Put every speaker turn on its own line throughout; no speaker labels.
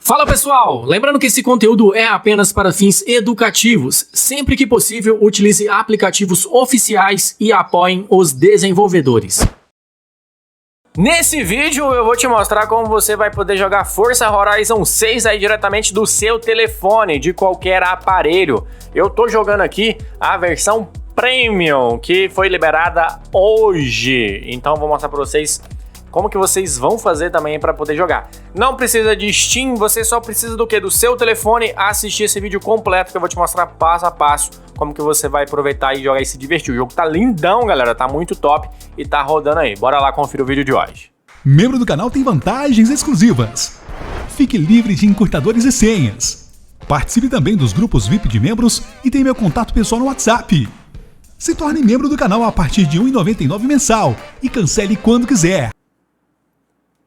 Fala pessoal, lembrando que esse conteúdo é apenas para fins educativos. Sempre que possível, utilize aplicativos oficiais e apoiem os desenvolvedores. Nesse vídeo eu vou te mostrar como você vai poder jogar Forza Horizon 6 aí diretamente do seu telefone, de qualquer aparelho. Eu tô jogando aqui a versão Premium, que foi liberada hoje. Então vou mostrar para vocês como que vocês vão fazer também para poder jogar. Não precisa de Steam, você só precisa do que? Do seu telefone, assistir esse vídeo completo que eu vou te mostrar passo a passo como que você vai aproveitar e jogar e se divertir. O jogo tá lindão, galera, tá muito top e tá rodando aí. Bora lá conferir o vídeo de hoje.
Membro do canal tem vantagens exclusivas. Fique livre de encurtadores e senhas. Participe também dos grupos VIP de membros e tem meu contato pessoal no WhatsApp. Se torne membro do canal a partir de R$ 1,99 mensal e cancele quando quiser.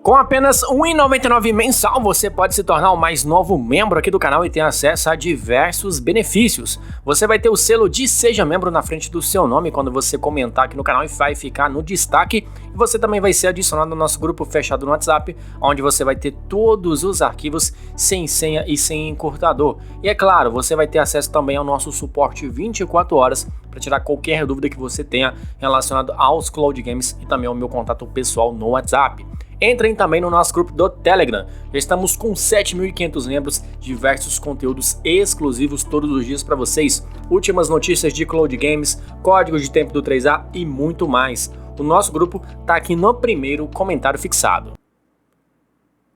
Com apenas R$ 1,99 mensal, você pode se tornar o mais novo membro aqui do canal e ter acesso a diversos benefícios. Você vai ter o selo de Seja Membro na frente do seu nome quando você comentar aqui no canal e vai ficar no destaque. E você também vai ser adicionado no nosso grupo fechado no WhatsApp, onde você vai ter todos os arquivos sem senha e sem encurtador. E é claro, você vai ter acesso também ao nosso suporte 24 horas para tirar qualquer dúvida que você tenha relacionado aos Cloud Games e também ao meu contato pessoal no WhatsApp. Entrem também no nosso grupo do Telegram, já estamos com 7.500 membros, diversos conteúdos exclusivos todos os dias para vocês, últimas notícias de Cloud Games, códigos de tempo do 3A e muito mais. O nosso grupo tá aqui no primeiro comentário fixado.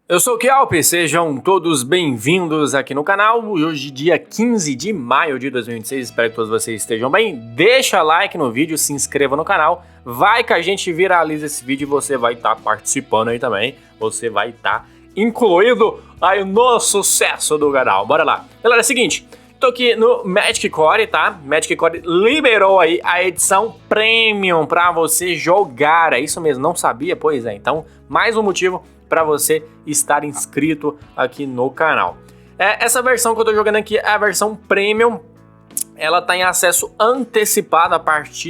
Eu sou o Kelp, sejam todos bem-vindos aqui no canal. Hoje, dia 15 de maio de 2026, espero que todos vocês estejam bem. Deixa like no vídeo, se inscreva no canal. Vai que a gente viraliza esse vídeo e você vai estar participando aí também. Você vai estar incluído aí no sucesso do canal. Bora lá. Galera, é o seguinte, tô aqui no Magic Core, tá? Magic Core liberou aí a edição Premium pra você jogar. É isso mesmo, não sabia? Pois é, então mais um motivo para você estar inscrito aqui no canal. Essa versão que eu tô jogando aqui é a versão Premium. Ela tá em acesso antecipado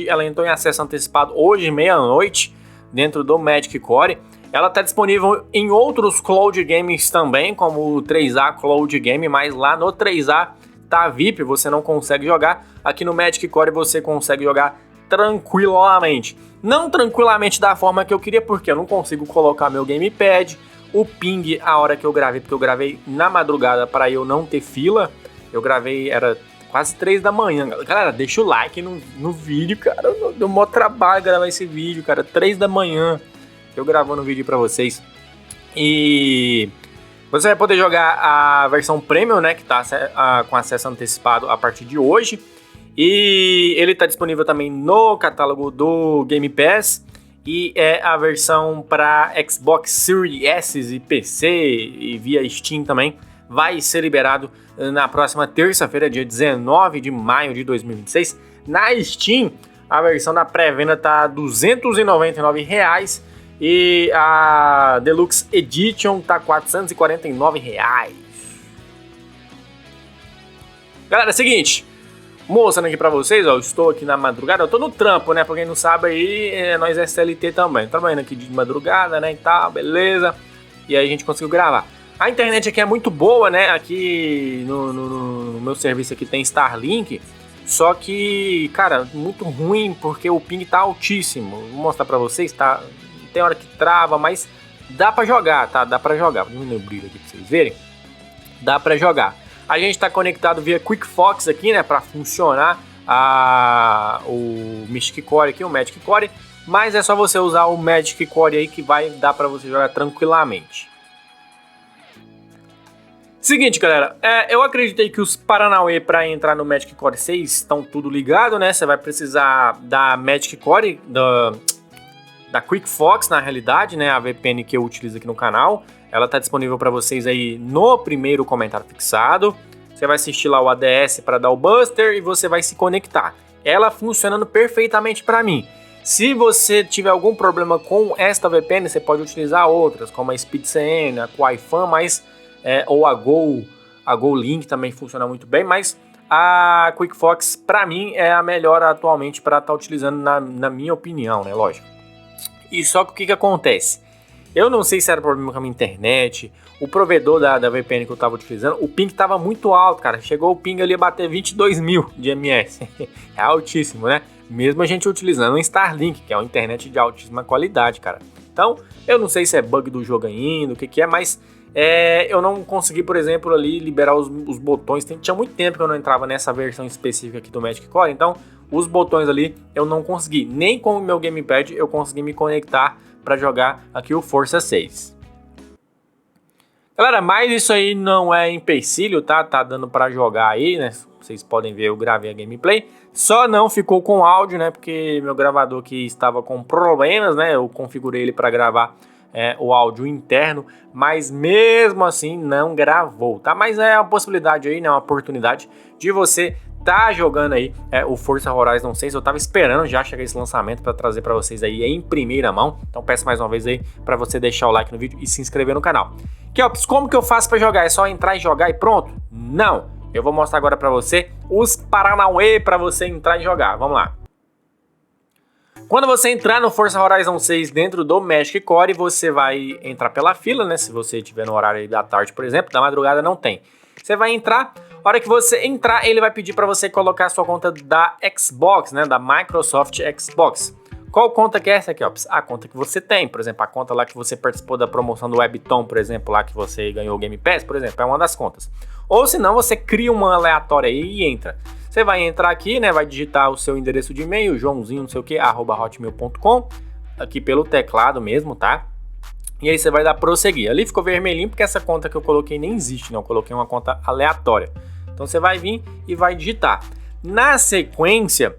ela entrou em acesso antecipado hoje, meia-noite, dentro do Magic Core. Ela tá disponível em outros Cloud Games também, como o 3A Cloud Game, mas lá no 3A tá VIP, você não consegue jogar. Aqui no Magic Core você consegue jogar tranquilamente. Não tranquilamente da forma que eu queria, porque eu não consigo colocar meu gamepad, o ping a hora que eu gravei, porque eu gravei na madrugada para eu não ter fila. Eu gravei, era quase 3 da manhã. Galera, deixa o like no vídeo, cara. Deu maior trabalho gravar esse vídeo, cara. 3 da manhã eu gravando o vídeo para vocês. E você vai poder jogar a versão Premium, né, que tá com acesso antecipado a partir de hoje. E ele está disponível também no catálogo do Game Pass. E é a versão para Xbox Series S e PC e via Steam também. Vai ser liberado na próxima terça-feira, dia 19 de maio de 2026. Na Steam, a versão da pré-venda tá R$ 299 e a Deluxe Edition tá R$ 449. Galera, é o seguinte, mostrando aqui pra vocês, ó, eu estou aqui na madrugada, eu tô no trampo, né, pra quem não sabe aí, nós é SLT também, trabalhando aqui de madrugada, né, e tal, beleza, e aí a gente conseguiu gravar. A internet aqui é muito boa, né, aqui no meu serviço aqui tem Starlink, só que, cara, muito ruim, porque o ping tá altíssimo, vou mostrar pra vocês, tá, tem hora que trava, mas dá pra jogar, tá, dá pra jogar, vou diminuir o brilho aqui pra vocês verem, dá pra jogar. A gente está conectado via QuickFox aqui, né, para funcionar o Mystic Core aqui, o Magic Core, mas é só você usar o Magic Core aí que vai dar para você jogar tranquilamente. Seguinte, galera, eu acreditei que os Paranauê para entrar no Magic Core 6 estão tudo ligado, né? Você vai precisar da Magic Core, da QuickFox, na realidade, né, a VPN que eu utilizo aqui no canal. Ela está disponível para vocês aí no primeiro comentário fixado. Você vai assistir lá o ADS para dar o Buster e você vai se conectar. Ela funcionando perfeitamente para mim. Se você tiver algum problema com esta VPN, você pode utilizar outras, como a SpeedCN, a Quaifan, ou a GoLink também funciona muito bem, mas a QuickFox para mim é a melhor atualmente para estar utilizando na minha opinião, né, lógico. E só que o que acontece? Eu não sei se era problema com a minha internet, o provedor da VPN que eu tava utilizando, o ping tava muito alto, cara. Chegou o ping ali a bater 22 mil de ms. É altíssimo, né? Mesmo a gente utilizando o Starlink, que é uma internet de altíssima qualidade, cara. Então, eu não sei se é bug do jogo ainda, o que é, mas eu não consegui, por exemplo, ali liberar os botões. Tinha muito tempo que eu não entrava nessa versão específica aqui do Magic Core, então os botões ali eu não consegui. Nem com o meu gamepad eu consegui me conectar para jogar aqui o Força 6. Galera, mas isso aí não é empecilho, tá? Tá dando para jogar aí, né? Vocês podem ver, eu gravei a gameplay. Só não ficou com áudio, né? Porque meu gravador aqui estava com problemas, né? Eu configurei ele para gravar o áudio interno, mas mesmo assim não gravou, tá? Mas é uma possibilidade aí, né? Uma oportunidade de você tá jogando aí o Forza Horizon 6. Eu tava esperando já chegar esse lançamento para trazer para vocês aí em primeira mão. Então peço mais uma vez aí para você deixar o like no vídeo e se inscrever no canal. Kelps, como que eu faço para jogar? É só entrar e jogar e pronto? Não! Eu vou mostrar agora para você os Paranauê para você entrar e jogar. Vamos lá. Quando você entrar no Forza Horizon 6 dentro do Magic Core, você vai entrar pela fila, né? Se você estiver no horário aí da tarde, por exemplo, da madrugada não tem. Você vai entrar, a hora que você entrar, ele vai pedir para você colocar a sua conta da Xbox, né? Da Microsoft Xbox. Qual conta que é essa aqui, ó? A conta que você tem, por exemplo, a conta lá que você participou da promoção do Webton, por exemplo, lá que você ganhou o Game Pass, por exemplo, é uma das contas. Ou se não, você cria uma aleatória aí e entra. Você vai entrar aqui, né? Vai digitar o seu endereço de e-mail, joãozinho, não sei o que, @hotmail.com, aqui pelo teclado mesmo, tá? E aí você vai dar prosseguir. Ali ficou vermelhinho porque essa conta que eu coloquei nem existe, não. Eu coloquei uma conta aleatória. Então você vai vir e vai digitar. Na sequência,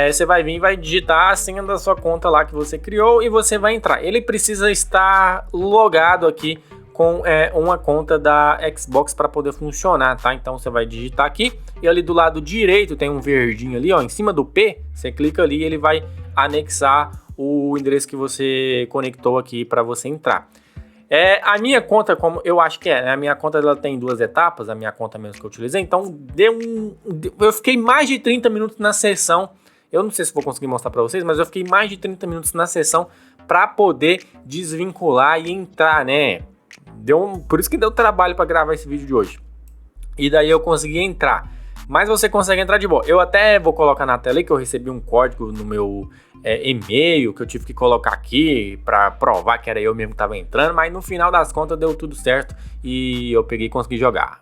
você vai vir e vai digitar a senha da sua conta lá que você criou e você vai entrar. Ele precisa estar logado aqui com uma conta da Xbox para poder funcionar, tá? Então você vai digitar aqui e ali do lado direito tem um verdinho ali, ó, em cima do P, você clica ali e ele vai anexar o endereço que você conectou aqui para você entrar. A minha conta, como eu acho que né? A minha conta ela tem 2 etapas, a minha conta mesmo que eu utilizei, então eu fiquei mais de 30 minutos na sessão. Eu não sei se vou conseguir mostrar para vocês, mas eu fiquei mais de 30 minutos na sessão para poder desvincular e entrar, né? Por isso que deu trabalho para gravar esse vídeo de hoje. E daí eu consegui entrar. Mas você consegue entrar de boa. Eu até vou colocar na tela aí que eu recebi um código no meu e-mail que eu tive que colocar aqui para provar que era eu mesmo que estava entrando. Mas no final das contas deu tudo certo e eu peguei e consegui jogar.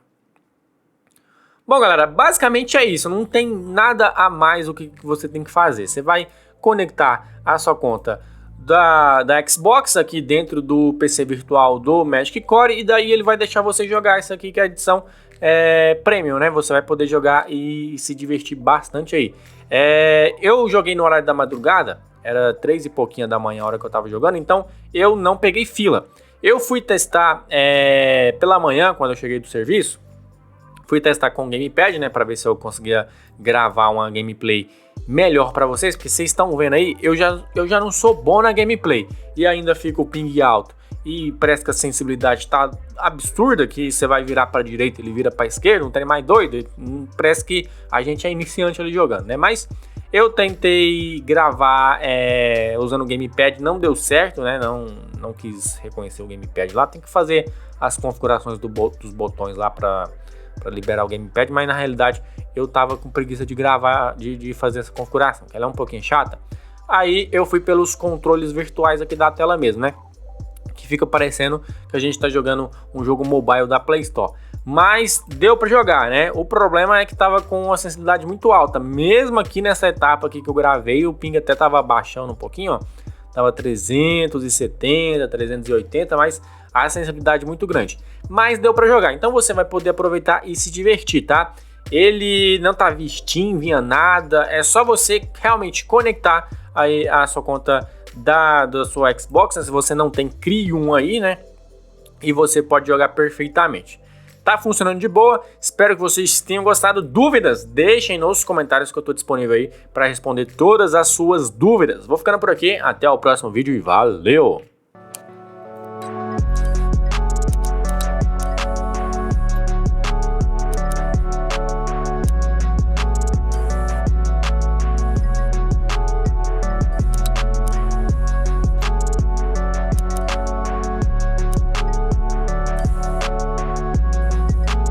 Bom, galera, basicamente é isso. Não tem nada a mais o que você tem que fazer. Você vai conectar a sua conta da Xbox aqui dentro do PC virtual do Magic Core e daí ele vai deixar você jogar isso aqui que é a edição Premium, né? Você vai poder jogar e se divertir bastante aí. Eu joguei no horário da madrugada, era 3 e pouquinho da manhã a hora que eu tava jogando, então eu não peguei fila. Eu fui testar pela manhã, quando eu cheguei do serviço, fui testar com o gamepad, né? Pra ver se eu conseguia gravar uma gameplay melhor para vocês, porque vocês estão vendo aí, eu já não sou bom na gameplay e ainda fica o ping alto e parece que a sensibilidade tá absurda, que você vai virar para direita, ele vira para esquerda, não tem mais doido, parece que a gente é iniciante ali jogando, né? Mas eu tentei gravar usando o gamepad, não deu certo, né? Não quis reconhecer o gamepad lá, tem que fazer as configurações dos botões lá para liberar o gamepad, mas na realidade eu tava com preguiça de gravar, de fazer essa configuração, que ela é um pouquinho chata. Aí eu fui pelos controles virtuais aqui da tela mesmo, né? Que fica parecendo que a gente tá jogando um jogo mobile da Play Store. Mas deu para jogar, né? O problema é que tava com uma sensibilidade muito alta. Mesmo aqui nessa etapa aqui que eu gravei, o ping até tava baixando um pouquinho, ó. Tava 370, 380, mas a sensibilidade muito grande. Mas deu para jogar, então você vai poder aproveitar e se divertir, tá? Ele não tá via Steam, via nada, é só você realmente conectar aí a sua conta da sua Xbox, né? Se você não tem, crie um aí, né? E você pode jogar perfeitamente. Tá funcionando de boa, espero que vocês tenham gostado. Dúvidas? Deixem nos comentários que eu tô disponível aí para responder todas as suas dúvidas. Vou ficando por aqui, até o próximo vídeo e valeu!